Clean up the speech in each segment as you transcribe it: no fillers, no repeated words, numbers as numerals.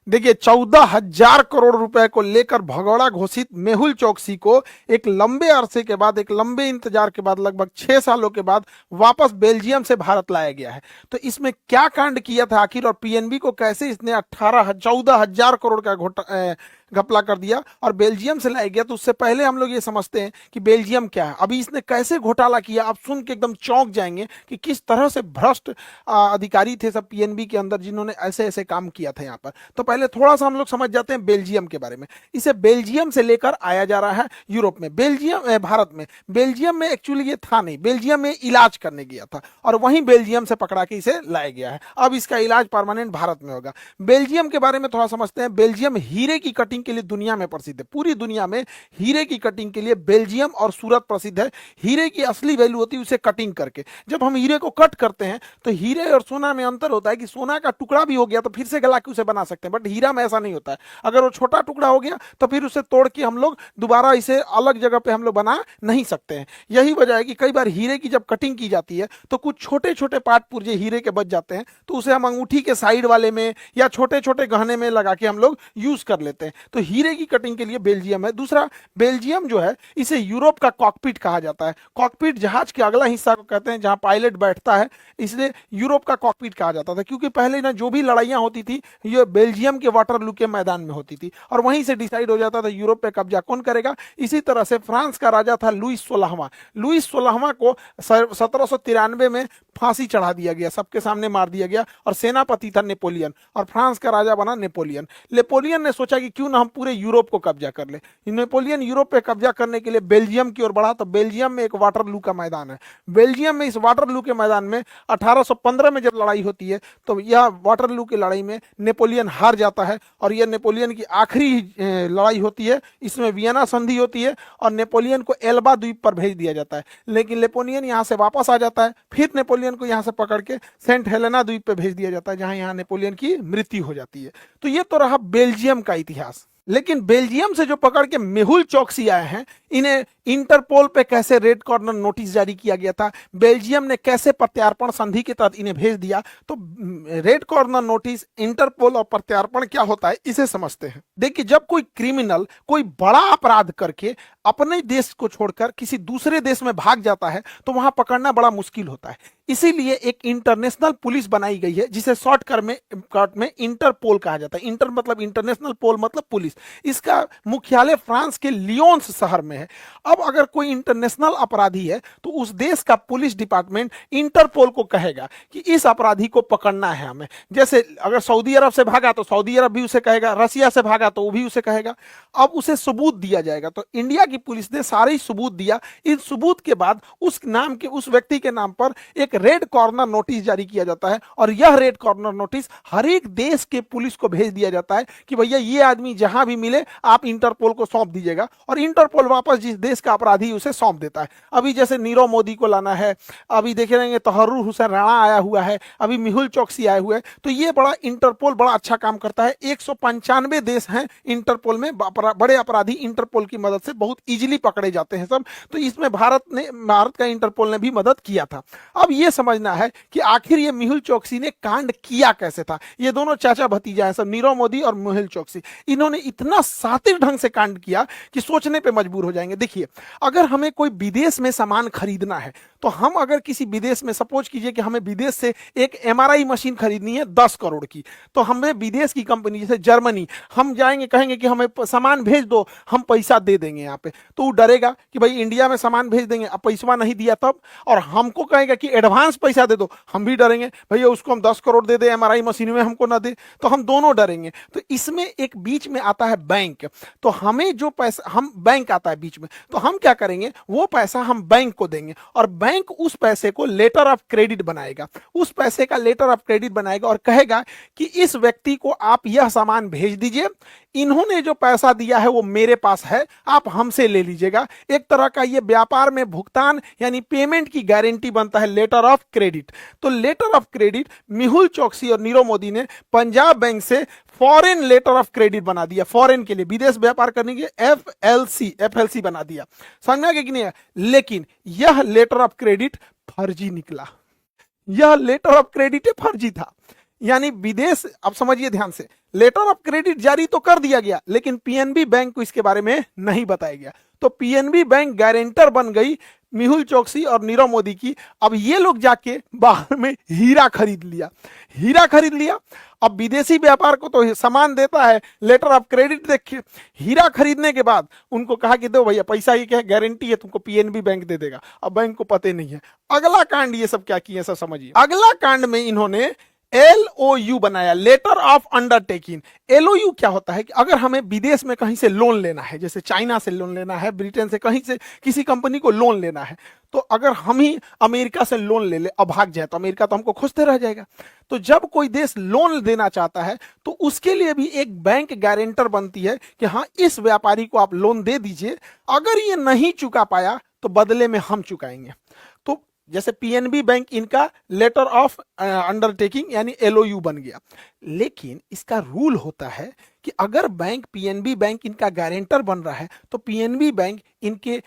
देखिए 14,000 करोड़ रुपए को लेकर भगौड़ा घोषित मेहुल चोकसी को एक लंबे अरसे के बाद, एक लंबे इंतजार के बाद, लगभग 6 सालों के बाद वापस बेल्जियम से भारत लाया गया है। तो इसमें क्या कांड किया था आखिर, और पीएनबी को कैसे इसने 14,000 करोड़ का घपला कर दिया और बेल्जियम से लाया गया। तो उससे पहले हम लोग ये समझते हैं कि बेल्जियम क्या है, अभी इसने कैसे घोटाला किया। आप सुन के एकदम चौंक जाएंगे कि किस तरह से भ्रष्ट अधिकारी थे सब पीएनबी के अंदर, जिन्होंने ऐसे ऐसे काम किया था यहाँ पर। तो पहले थोड़ा सा हम लोग समझ जाते हैं बेल्जियम के बारे में। इसे बेल्जियम से लेकर आया जा रहा है यूरोप में, बेल्जियम भारत में। बेल्जियम में एक्चुअली ये था नहीं, बेल्जियम में इलाज करने गया था और वहीं बेल्जियम से पकड़ा के इसे लाया गया है। अब इसका इलाज परमानेंट भारत में होगा। बेल्जियम के बारे में थोड़ा समझते हैं। बेल्जियम हीरे की कटिंग के लिए दुनिया में प्रसिद्ध है। पूरी दुनिया में हीरे की कटिंग के लिए बेल्जियम और सूरत प्रसिद्ध है। हीरे की असली वैल्यू होती है उसे कटिंग करके। जब हम हीरे को कट करते हैं तो हीरे और सोना में अंतर होता है कि सोना का टुकड़ा भी हो गया तो फिर से गला के उसे बना सकते हैं, बट हीरा में ऐसा नहीं होता है। अगर वो छोटा टुकड़ा हो गया तो फिर उसे तोड़ के हम लोग दोबारा इसे अलग जगह पे हम लोग बना नहीं सकते हैं। यही वजह है कि कई बार हीरे की जब कटिंग की जाती है तो कुछ छोटे छोटे पार्ट पुर्जे हीरे के बच जाते हैं, तो उसे हम अंगूठी के साइड वाले में या छोटे छोटे गहने में लगा के हम लोग यूज कर लेते हैं। तो हीरे की कटिंग के लिए बेल्जियम है। दूसरा, बेल्जियम जो है इसे यूरोप का कॉकपिट कहा जाता है। कॉकपिट जहाज के अगला हिस्सा को कहते हैं जहां पायलट बैठता है, इसलिए यूरोप का कॉकपिट कहा जाता था। क्योंकि पहले ना जो भी लड़ाइयां होती थी ये बेल्जियम के वाटरलू के मैदान में होती थी और वहीं से डिसाइड हो जाता था यूरोप पे कब्जा कौन करेगा। इसी तरह से फ्रांस का राजा था लुईस 16वां। लुईस 16वां को 1793 में फांसी चढ़ा दिया गया, सबके सामने मार दिया गया और सेनापति था नेपोलियन और फ्रांस का राजा बना नेपोलियन। नेपोलियन ने सोचा कि क्यों ना हम पूरे यूरोप को कब्जा कर ले। नेपोलियन यूरोप पे कब्जा करने के लिए बेल्जियम की ओर बढ़ा। तो बेल्जियम में एक वाटरलू का मैदान है। बेल्जियम में इस वाटरलू के मैदान में 1815 में जब लड़ाई होती है तो यह वाटरलू की लड़ाई में नेपोलियन हार जाता है और यह नेपोलियन की आखिरी लड़ाई होती है। इसमें वियना संधि होती है और नेपोलियन को एल्बा द्वीप पर भेज दिया जाता है। लेकिन नेपोलियन यहाँ से वापस आ जाता है, फिर नेपोलियन को यहाँ से पकड़ के सेंट हेलेना द्वीप पे भेज दिया जाता है जहां यहाँ नेपोलियन की मृत्यु हो जाती है। तो ये तो रहा बेल्जियम का इतिहास। लेकिन बेल्जियम से जो पकड़ के मेहुल चोकसी आए हैं, इन्हें इंटरपोल पे कैसे रेड कॉर्नर नोटिस जारी किया गया था, बेल्जियम ने कैसे प्रत्यार्पण संधि के तहत इन्हें भेज दिया। तो रेड कॉर्नर नोटिस, इंटरपोल और प्रत्यार्पण क्या होता है इसे समझते हैं। देखिए, जब कोई क्रिमिनल कोई बड़ा अपराध करके अपने देश को छोड़कर किसी दूसरे देश में भाग जाता है तो वहां पकड़ना बड़ा मुश्किल होता है। इसीलिए एक इंटरनेशनल पुलिस बनाई गई है जिसे शॉर्टकट में इंटरपोल कहा जाता है। इंटर मतलब इंटरनेशनल, पोल मतलब पुलिस। इसका मुख्यालय फ्रांस के लियोन्स शहर में है। अब अगर कोई इंटरनेशनल अपराधी है तो उस देश का पुलिस डिपार्टमेंट इंटरपोल को कहेगा कि इस अपराधी को पकड़ना है हमें। जैसे अगर सऊदी अरब से भागा तो सऊदी अरब भी उसे कहेगा, रसिया से भागा तो वो भी उसे कहेगा। अब उसे सबूत दिया जाएगा। तो इंडिया की पुलिस ने सारे सबूत दिया। इन सबूत के बाद उस नाम के, उस व्यक्ति के नाम पर एक रेड कॉर्नर नोटिस जारी किया जाता है और यह रेड कॉर्नर नोटिस हर एक देश के पुलिस को भेज दिया जाता है कि भैया ये आदमी जहां भी मिले आप इंटरपोल को सौंप दीजिएगा। और इंटरपोल वापस जिस देश का अपराधी उसे सौंप देता है। अभी जैसे नीरव मोदी को लाना है, अभी देखे रहेंगे तहर्रुर हुसैन राणा आया हुआ है, अभी मेहुल चोकसी आए हुए हैं। तो ये बड़ा इंटरपोल बड़ा अच्छा काम करता है। 195 देश हैं इंटरपोल में, बड़े अपराधी इंटरपोल की मदद से बहुत इजीली पकड़े जाते हैं सब। तो इसमें भारत का इंटरपोल ने भी मदद किया था। अब ये समझना है कि आखिर ये मेहुल चोकसी ने कांड किया कैसे था। ये दोनों चाचा भतीजा हैं सब, नीरव मोदी और मेहुल चोकसी। इन्होंने इतना शातिर ढंग से कांड किया कि सोचने पे मजबूर हो जाएंगे। देखिए, अगर हमें कोई विदेश में सामान खरीदना है तो हम अगर किसी विदेश में, सपोज कीजिए कि हमें विदेश से एक एमआरआई मशीन खरीदनी है 10 करोड़ की, तो हमें विदेश की कंपनी जैसे जर्मनी, हम जाएंगे कहेंगे कि हमें सामान भेज दो, हम पैसा दे देंगे यहाँ पे। तो वो डरेगा कि भाई इंडिया में सामान भेज देंगे, अब पैसा नहीं दिया तब, और हमको कहेगा कि एडवांस पैसा दे दो, हम भी डरेंगे भैया उसको हम 10 करोड़ दे दे एमआरआई मशीन में हमको ना दे, तो हम दोनों डरेंगे। तो इसमें एक बीच में आता है बैंक। तो हमें जो पैसा, हम बैंक आता है बीच में, तो हम क्या करेंगे, वो पैसा हम बैंक को देंगे और बैंक उस पैसे को लेटर ऑफ क्रेडिट बनाएगा। उस पैसे का लेटर ऑफ क्रेडिट बनाएगा और कहेगा कि इस व्यक्ति को आप यह सामान भेज दीजिए, इन्होंने जो पैसा दिया है वो मेरे पास है, आप हमसे ले लीजिएगा। एक तरह का ये व्यापार में भुगतान यानी पेमेंट की गारंटी बनता है लेटर ऑफ क्रेडिट। तो letter of credit Mehul Choksi और नीरव मोदी ने पंजाब बैंक से फॉरेन लेटर ऑफ क्रेडिट बना दिया। फॉरेन के लिए, विदेश व्यापार करने के एफएलसी बना दिया। समझ में आ गया कि नहीं? लेकिन यह लेटर ऑफ क्रेडिट फर्जी निकला। यह लेटर ऑफ क्रेडिट फर्जी था। यानी विदेश, अब समझिए ध्यान से, लेटर ऑफ क्रेडिट जारी तो कर दिया गया लेकिन पीएनबी बैंक को इसके बारे में नहीं बताया गया। तो पीएनबी बैंक गारंटर बन गई मेहुल चोकसी और नीरव मोदी की। अब ये लोग जाके बाहर में हीरा खरीद लिया, हीरा खरीद लिया। अब विदेशी व्यापार को तो सामान देता है, लेटर ऑफ क्रेडिट देखिए, हीरा खरीदने के बाद उनको कहा कि दो भैया पैसा, ये क्या गारंटी है तुमको, पीएनबी बैंक दे देगा। अब बैंक को पता नहीं है। अगला कांड ये सब क्या किए सब समझिए। अगला कांड में इन्होंने एलओयू बनाया, लेटर ऑफ अंडरटेकिंग। एलओयू क्या होता है कि अगर हमें विदेश में कहीं से लोन लेना है, जैसे चाइना से लोन लेना है, ब्रिटेन से, कहीं से किसी कंपनी को लोन लेना है, तो अगर हम ही अमेरिका से लोन ले ले और भाग जाए तो अमेरिका तो हमको खोजते रह जाएगा। तो जब कोई देश लोन देना चाहता है तो उसके लिए भी एक बैंक गारंटर बनती है कि हाँ इस व्यापारी को आप लोन दे दीजिए, अगर ये नहीं चुका पाया तो बदले में हम चुकाएंगे। तो जैसे पीएनबी बैंक इनका लेटर ऑफ अंडरटेकिंग यानी एलओयू बन गया। लेकिन इसका रूल होता है कि अगर बैंक, पीएनबी बैंक इनका गारंटर बन रहा है तो पीएनबी बैंक इनके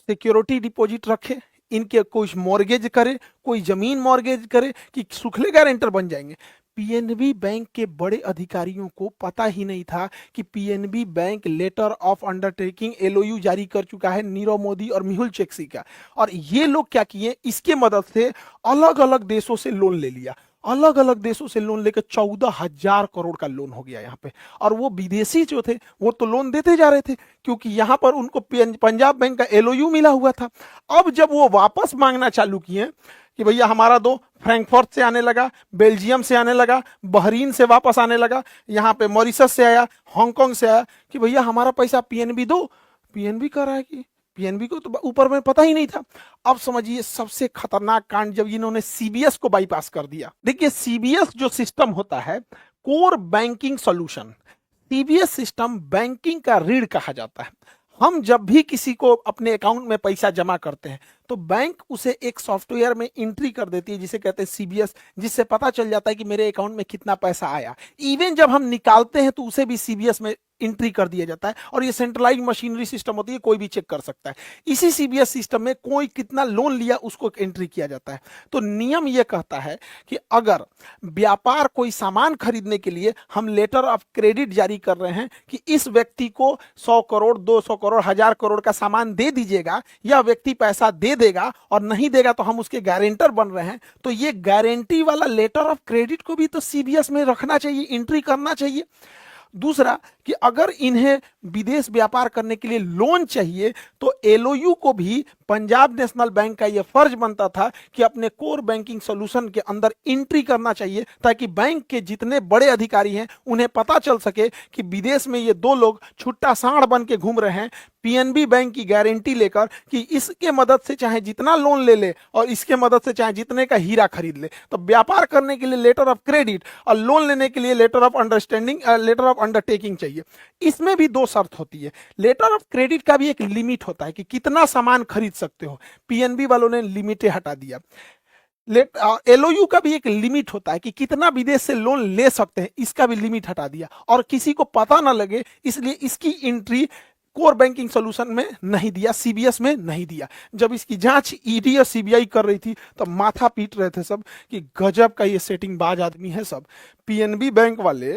सिक्योरिटी डिपॉजिट रखे, इनके कुछ मॉर्गेज करे, कोई जमीन मॉर्गेज करे कि सुखले गारंटर बन जाएंगे। पीएनबी बैंक के बड़े अधिकारियों को पता ही नहीं था कि PNB bank letter of undertaking LOU जारी कर चुका है नीरव मोदी और मेहुल चोकसी का। और ये लोग क्या किए, इसके मदद से अलग अलग देशों से लोन ले लिया, अलग अलग देशों से लोन लेकर 14,000 करोड़ का लोन हो गया यहाँ पे। और वो विदेशी जो थे वो तो लोन देते जा रहे थे क्योंकि यहाँ पर उनको पंजाब बैंक का एलओयू मिला हुआ था। अब जब वो वापस मांगना चालू किए कि भैया हमारा दो, फ्रैंकफर्ट से आने लगा, बेल्जियम से आने लगा, बहरीन से वापस आने लगा, यहाँ पे मॉरिशस से आया, हांगकांग से आया कि भैया हमारा पैसा पीएनबी दो। पीएनबी कह रहा है कि पीएनबी को तो ऊपर में पता ही नहीं था। अब समझिए सबसे खतरनाक कांड जब इन्होंने सीबीएस को बाईपास कर दिया। देखिए सीबीएस जो सिस्टम होता है, core banking solution, CBS system banking का रीढ़ कहा जाता है। हम जब भी किसी को अपने अकाउंट में पैसा जमा करते हैं तो बैंक उसे एक सॉफ्टवेयर में एंट्री कर देती है जिसे कहते हैं सीबीएस, जिससे पता चल जाता है कि मेरे अकाउंट में कितना पैसा आया। इवन जब हम निकालते हैं तो उसे भी सीबीएस में एंट्री कर दिया जाता है और ये सेंट्रलाइज मशीनरी सिस्टम होती है, कोई भी चेक कर सकता है। इसी सीबीएस सिस्टम में कोई कितना लोन लिया उसको एंट्री किया जाता है। तो नियम यह कहता है कि अगर व्यापार कोई सामान खरीदने के लिए हम लेटर ऑफ क्रेडिट जारी कर रहे हैं कि इस व्यक्ति को 100 करोड़ 200 करोड़ 1000 करोड़ का सामान दे दीजिएगा, यह व्यक्ति पैसा दे देगा और नहीं देगा तो हम उसके गारंटर बन रहे हैं, तो ये गारंटी वाला लेटर ऑफ क्रेडिट को भी तो सीबीएस में रखना चाहिए, एंट्री करना चाहिए। दूसरा कि अगर इन्हें विदेश व्यापार करने के लिए लोन चाहिए तो एलओयू को भी पंजाब नेशनल बैंक का यह फर्ज बनता था कि अपने कोर बैंकिंग सॉल्यूशन के अंदर एंट्री करना चाहिए ताकि बैंक के जितने बड़े अधिकारी हैं उन्हें पता चल सके कि विदेश में ये दो लोग छुट्टा सांड बन के घूम रहे हैं, पीएनबी बैंक की गारंटी लेकर कि इसके मदद से चाहे जितना लोन ले ले और इसके मदद से चाहे जितने का हीरा खरीद ले। तो व्यापार करने के लिए लेटर ऑफ क्रेडिट और लोन लेने के लिए letter of understanding, letter of undertaking चाहिए। इसमें भी दो शर्त होती है। लेटर ऑफ क्रेडिट का भी एक लिमिट होता है कि कितना सामान खरीद सकते हो, पीएनबी वालों ने लिमिट हटा दिया। एलओयू का भी एक लिमिट होता है कि कितना विदेश से लोन ले सकते हैं, इसका भी लिमिट हटा दिया और किसी को पता ना लगे इसलिए इसकी एंट्री कोर बैंकिंग सॉल्यूशन में नहीं दिया, सीबीएस में नहीं दिया। जब इसकी जांच ईडी और सीबीआई कर रही थी तो माथा पीट रहे थे सब कि गजब का ये सेटिंग बाज आदमी है सब। पीएनबी बैंक वाले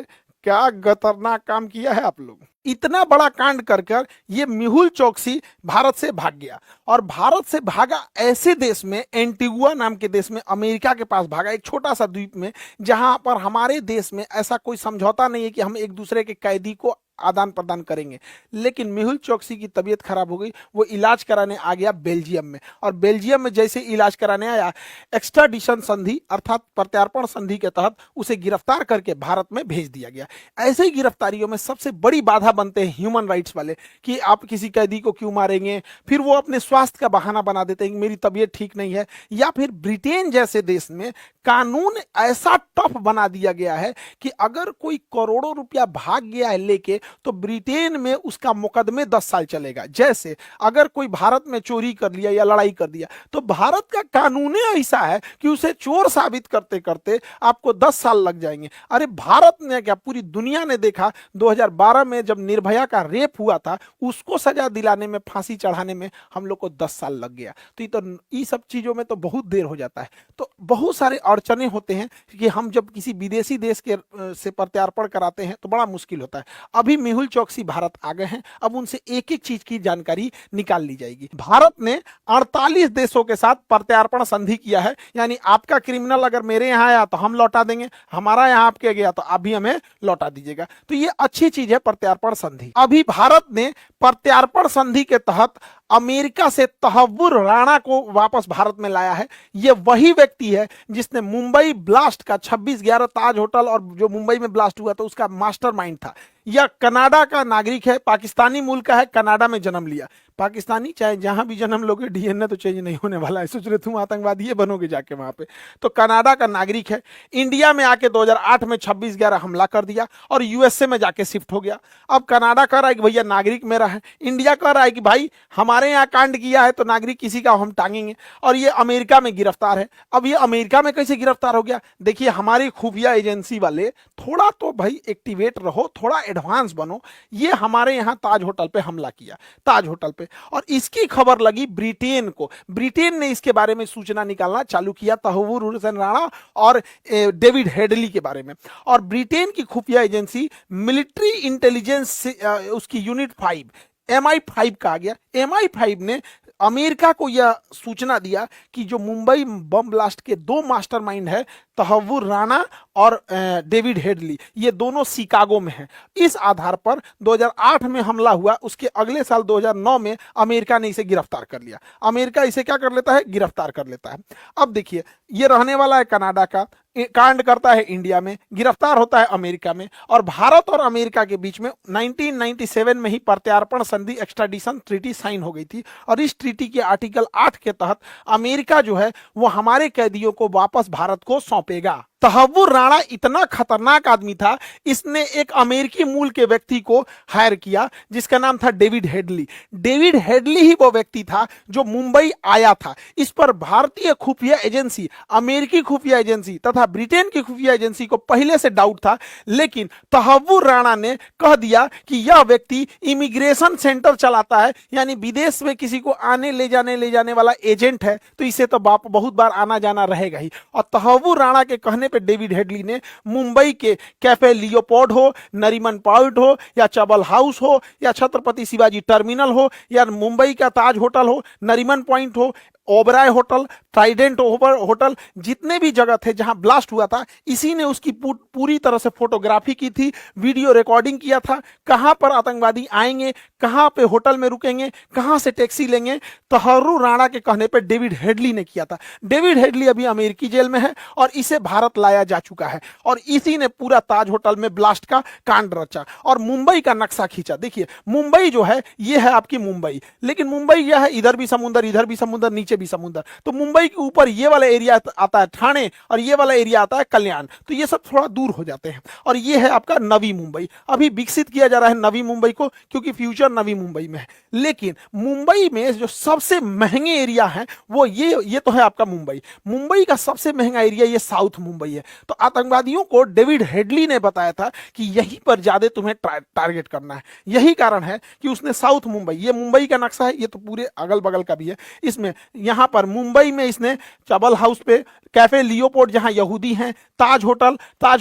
क्या खतरनाक काम किया है आप लोग। इतना बड़ा कांड कर कर ये मेहुल चोकसी भारत से भाग गया और भारत से भागा ऐसे देश में, एंटीगुआ नाम के देश में, अमेरिका के पास भागा, एक छोटा सा द्वीप में जहां पर हमारे देश में ऐसा कोई समझौता नहीं है कि हम एक दूसरे के कैदी को आदान प्रदान करेंगे। लेकिन मेहुल चोकसी की तबीयत खराब हो गई, वो इलाज कराने आ गया बेल्जियम में और बेल्जियम में जैसे इलाज कराने आया, एक्स्ट्राडिशन संधि अर्थात प्रत्यार्पण संधि के तहत उसे गिरफ्तार करके भारत में भेज दिया गया। ऐसे ही गिरफ्तारियों में सबसे बड़ी बाधा बनते हैं ह्यूमन राइट्स वाले कि आप किसी कैदी को क्यों मारेंगे, फिर वो अपने स्वास्थ्य का बहाना बना देते हैं कि मेरी तबीयत ठीक नहीं है। या फिर ब्रिटेन जैसे देश में कानून ऐसा टफ बना दिया गया है कि अगर कोई करोड़ों रुपया भाग गया है लेके तो ब्रिटेन में उसका मुकदमे 10 साल चलेगा। जैसे अगर कोई भारत में चोरी कर लिया या लड़ाई कर दिया तो भारत का कानून ऐसा है कि उसे चोर साबित करते करते आपको 10 साल लग जाएंगे। अरे भारत ने क्या, पूरी दुनिया ने देखा 2012 में जब निर्भया का रेप हुआ था, उसको सजा दिलाने में, फांसी चढ़ाने में हम लोग को 10 साल लग गया। तो ये सब चीजों में तो बहुत देर हो जाता है। तो बहुत सारे अड़चने होते हैं कि हम जब किसी विदेशी देश के से प्रत्यार्पण कराते हैं तो बड़ा मुश्किल होता है। अभी मेहुल चौकसी भारत आ गए हैं, अब उनसे एक एक चीज की जानकारी निकाल ली जाएगी। भारत ने 48 देशों के साथ प्रत्यार्पण संधि किया है, यानी आपका क्रिमिनल अगर मेरे यहाँ आया तो हम लौटा देंगे, हमारा यहाँ आपके गया तो आप भी हमें लौटा दीजिएगा। तो ये अच्छी चीज है प्रत्यार्पण संधि। अभी भारत ने प्रत्यार्पण संधि के तहत अमेरिका से तहव्वुर राणा को वापस भारत में लाया है। यह वही व्यक्ति है जिसने मुंबई ब्लास्ट का 26/11 ताज होटल और जो मुंबई में ब्लास्ट हुआ था उसका मास्टरमाइंड था। यह कनाडा का नागरिक है, पाकिस्तानी मूल का है, कनाडा में जन्म लिया। पाकिस्तानी चाहे जहां भी जन्म लोगे, डीएनए तो चेंज नहीं होने वाला है। सोच रहे तुम आतंकवादी बनोगे जाके वहां पे। तो कनाडा का नागरिक है, इंडिया में आके 2008 में 26/11 हमला कर दिया और यूएसए में जाके शिफ्ट हो गया। अब कनाडा कह रहा है कि भैया नागरिक मेरा है, इंडिया कह रहा है कि भाई हमारे यहाँ कांड किया है तो नागरिक किसी का हम टांगेंगे, और ये अमेरिका में गिरफ्तार है। अब ये अमेरिका में कैसे गिरफ्तार हो गया? देखिए, हमारी खुफिया एजेंसी वाले थोड़ा तो भाई एक्टिवेट रहो, थोड़ा एडवांस बनो। ये हमारे यहाँ ताज होटल पे हमला किया, ताज होटल पे, और इसकी खबर लगी ब्रिटेन को। ब्रिटेन ने इसके बारे में सूचना निकालना चालू किया, तहव्वुर हुसैन राणा और डेविड हेडली के बारे में। और ब्रिटेन की खुफिया एजेंसी मिलिट्री इंटेलिजेंस उसकी यूनिट 5 MI5 कहा गया, MI5 ने अमेरिका को यह सूचना दिया कि जो मुंबई बम ब्लास्ट के 2 मास्टरमाइंड है, तहव्वुर राणा और डेविड हेडली, ये दोनों शिकागो में हैं। इस आधार पर 2008 में हमला हुआ, उसके अगले साल 2009 में अमेरिका ने इसे गिरफ्तार कर लिया। अमेरिका इसे क्या कर लेता है? गिरफ्तार कर लेता है। अब देखिए, ये रहने वाला है कनाडा का, कांड करता है इंडिया में, गिरफ्तार होता है अमेरिका में, और भारत और अमेरिका के बीच में 1997 में ही प्रत्यार्पण संधि एक्स्ट्राडिशन ट्रीटी साइन हो गई थी। और इस ट्रीटी के आर्टिकल 8 के तहत अमेरिका जो है वो हमारे कैदियों को वापस भारत को सौंपेगा। तहव्वुर राणा इतना खतरनाक आदमी था, इसने एक अमेरिकी मूल के व्यक्ति को हायर किया जिसका नाम था डेविड हेडली। डेविड हेडली ही वो व्यक्ति था जो मुंबई आया था। इस पर भारतीय खुफिया एजेंसी, अमेरिकी खुफिया एजेंसी तथा ब्रिटेन की खुफिया एजेंसी को पहले से डाउट था, लेकिन तहव्वुर राणा ने कह दिया कि यह व्यक्ति इमिग्रेशन सेंटर चलाता है, यानी विदेश में किसी को आने ले जाने वाला एजेंट है, तो इसे तो बहुत बार आना जाना रहेगा ही। और तहव्वुर राणा के कहने पे डेविड हेडली ने मुंबई के कैफे लियोपोल्ड हो, नरीमन पॉइंट हो, या चबल हाउस हो, या छत्रपति शिवाजी टर्मिनल हो, या मुंबई का ताज होटल हो, नरीमन पॉइंट हो, ओबराय होटल, ट्राइडेंट होटल, जितने भी जगह थे जहां ब्लास्ट हुआ था, इसी ने उसकी पूरी तरह से फोटोग्राफी की थी, वीडियो रिकॉर्डिंग किया था। कहां पर आतंकवादी आएंगे, कहां पे होटल में रुकेंगे, कहां से टैक्सी लेंगे, तहव्वुर राणा के कहने पर डेविड हेडली ने किया था। डेविड हेडली अभी अमेरिकी जेल में है और इसे भारत लाया जा चुका है, और इसी ने पूरा ताज होटल में ब्लास्ट का कांड रचा और मुंबई का नक्शा खींचा। देखिए, मुंबई जो है ये है आपकी मुंबई, लेकिन मुंबई यह है, इधर भी समुद्र, इधर भी समुद्र, नीचे भी समुद्र। तो मुंबई के ऊपर ये वाला एरिया आता है ठाणे, और ये वाला एरिया आता है कल्याण। तो ये सब थोड़ा दूर हो जाते हैं, और ये है आपका नवी मुंबई। अभी विकसित किया जा रहा है नवी मुंबई को, क्योंकि फ्यूचर नवी मुंबई में है। लेकिन मुंबई में जो सबसे महंगे एरिया है वो ये तो है आपका मुंबई। मुंबई का सबसे महंगा एरिया ये साउथ मुंबई है। तो आतंकवादियों को डेविड हेडली ने बताया था कि यहीं पर ज्यादा तुम्हें टारगेट करना है। यही कारण है कि उसने साउथ मुंबई, ये मुंबई का नक्शा है, ये तो पूरे अगल बगल का भी है, इसमें यहां पर मुंबई में इसने चबल हाउस पे, कैफे लियोपोल्ड जहां यहूदी हैं, ताज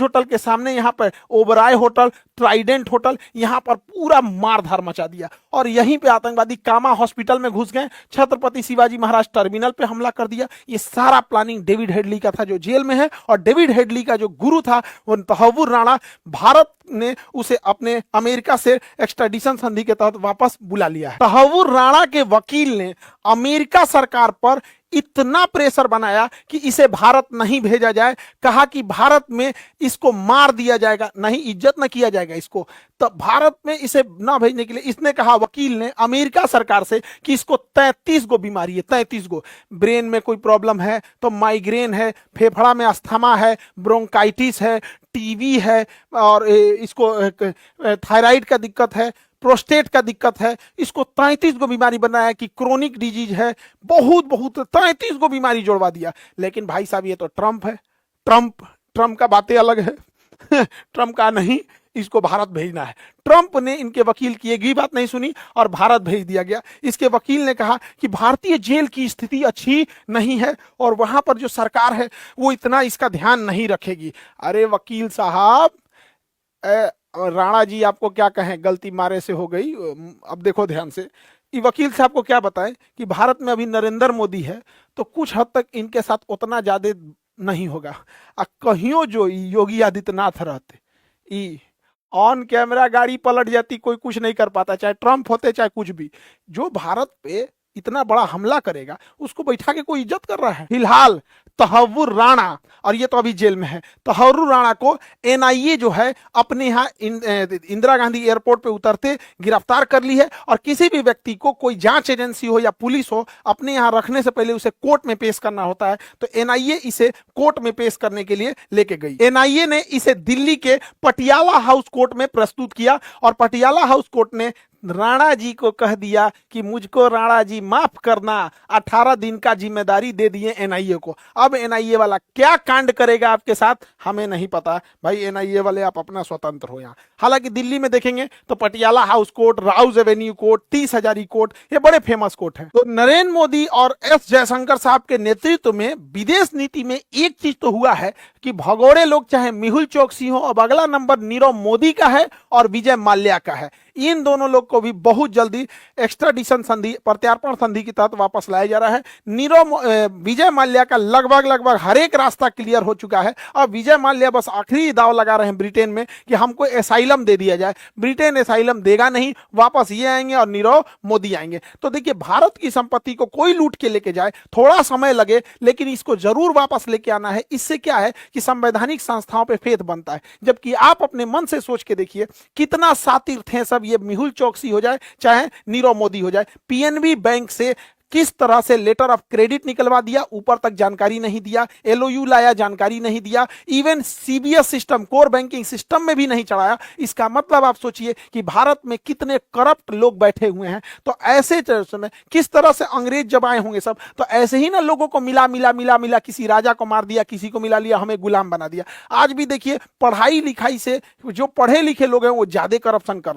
होटल के सामने यहां पर ओबराय होटल, ट्राइडेंट होटल, यहां पर पूरा मारधार मचा दिया। और यहीं पे आतंकवादी कामा हॉस्पिटल में घुस गए, छत्रपति शिवाजी महाराज टर्मिनल पे हमला कर दिया। ये सारा प्लानिंग डेविड हेडली का था जो जेल में है, और डेविड हेडली का जो गुरु था वो तहव्वुर राणा। भारत ने उसे अपने अमेरिका से एक्स्ट्राडिशन संधि के तहत वापस बुला लिया है। तहव्वुर राणा के वकील ने अमेरिका सरकार पर इतना प्रेशर बनाया कि इसे भारत नहीं भेजा जाए। कहा कि भारत में इसको मार दिया जाएगा, नहीं इज्जत न किया जाएगा इसको, तो भारत में इसे ना भेजने के लिए इसने कहा, वकील ने, अमेरिका सरकार से, कि इसको 33 गो बीमारी है, 33 गो। ब्रेन में कोई प्रॉब्लम है तो माइग्रेन है, फेफड़ा में अस्थमा है, ब्रोंकाइटिस है, टीवी है, और इसको थायराइड का दिक्कत है, प्रोस्टेट का दिक्कत है, इसको 33 को बीमारी बनाया कि क्रोनिक डिजीज है, बहुत बहुत 33 को बीमारी जोड़वा दिया। लेकिन भाई साहब ये तो ट्रंप है, ट्रंप ट्रंप का बातें अलग है। ट्रंप का नहीं, इसको भारत भेजना है। ट्रंप ने इनके वकील की एक भी बात नहीं सुनी और भारत भेज दिया गया। इसके वकील ने कहा कि भारतीय जेल की स्थिति अच्छी नहीं है और वहां पर जो सरकार है वो इतना इसका ध्यान नहीं रखेगी। अरे वकील साहब, राणा जी आपको क्या कहें, गलती मारे से हो गई। अब देखो ध्यान से, ये वकील साहब को क्या बताएं कि भारत में अभी नरेंद्र मोदी है तो कुछ हद तक इनके साथ उतना ज्यादा नहीं होगा। कहियो जो योगी आदित्यनाथ रहते, ई ऑन कैमरा गाड़ी पलट जाती, कोई कुछ नहीं कर पाता, चाहे ट्रंप होते चाहे कुछ भी। जो भारत पे इतना बड़ा हमला करेगा उसको बैठा के कोई इज्जत कर रहा है। फिलहाल तहव्वुर राणा, और ये तो अभी जेल में है, तहव्वुर राणा को एनआईए जो है अपने यहाँ इंदिरा गांधी एयरपोर्ट पे उतरते गिरफ्तार कर ली है। और किसी भी व्यक्ति को कोई जांच एजेंसी हो या पुलिस हो अपने यहाँ रखने से पहले उसे कोर्ट में पेश करना होता है। तो एनआईए इसे कोर्ट में पेश करने के लिए लेके गई। एनआईए ने इसे दिल्ली के पटियाला हाउस कोर्ट में प्रस्तुत किया और पटियाला हाउस कोर्ट ने राणा जी को कह दिया कि मुझको राणा जी माफ करना, 18 दिन का जिम्मेदारी दे दिए एनआईए को। अब एनआईए वाला क्या कांड करेगा आपके साथ हमें नहीं पता। भाई एनआईए वाले आप अपना स्वतंत्र हो। यहाँ हालांकि दिल्ली में देखेंगे तो Patiala house court, Rouse Avenue court, 30 Hazari court, ये बड़े फेमस कोर्ट हैं। तो नरेंद्र मोदी और एस जयशंकर साहब के नेतृत्व में विदेश नीति में एक चीज तो हुआ है कि भगोड़े लोग चाहे मेहुल चोकसी हो, अब अगला नंबर नीरव मोदी का है और विजय माल्या का है। इन दोनों लोग को भी बहुत जल्दी एक्स्ट्राडिशन संधि, प्रत्यार्पण संधि के तहत वापस लाया जा रहा है। विजय माल्या का लगभग हर एक रास्ता क्लियर हो चुका है। अब विजय माल्या बस आखिरी दाव लगा रहे हैं ब्रिटेन में कि हमको एसाइलम दे दिया जाए। ब्रिटेन एसाइलम देगा नहीं, वापस ये आएंगे और नीरव मोदी आएंगे। तो देखिए, भारत की संपत्ति को कोई लूट के लेके जाए, थोड़ा समय लगे लेकिन इसको जरूर वापस लेके आना है। इससे क्या है कि संवैधानिक संस्थाओं पर फेथ बनता है। जबकि आप अपने मन से सोच के देखिए कितना शातिर थे सब, ये मेहुल चोकसी हो जाए चाहे नीरव मोदी हो जाए, पीएनबी बैंक से किस तरह से लेटर ऑफ क्रेडिट निकलवा दिया, ऊपर तक जानकारी नहीं दिया, एलओयू लाया, जानकारी नहीं दिया, even CBS system, core banking system में भी नहीं चढ़ाया। इसका मतलब आप सोचिए कि भारत में कितने करप्ट लोग बैठे हुए हैं। तो ऐसे समय किस तरह से अंग्रेज जब आए होंगे सब, तो ऐसे ही ना लोगों को मिला मिला मिला मिला, किसी राजा को मार दिया, किसी को मिला लिया, हमें गुलाम बना दिया। आज भी देखिए, पढ़ाई लिखाई से जो पढ़े लिखे लोग हैं वो ज्यादा करप्शन कर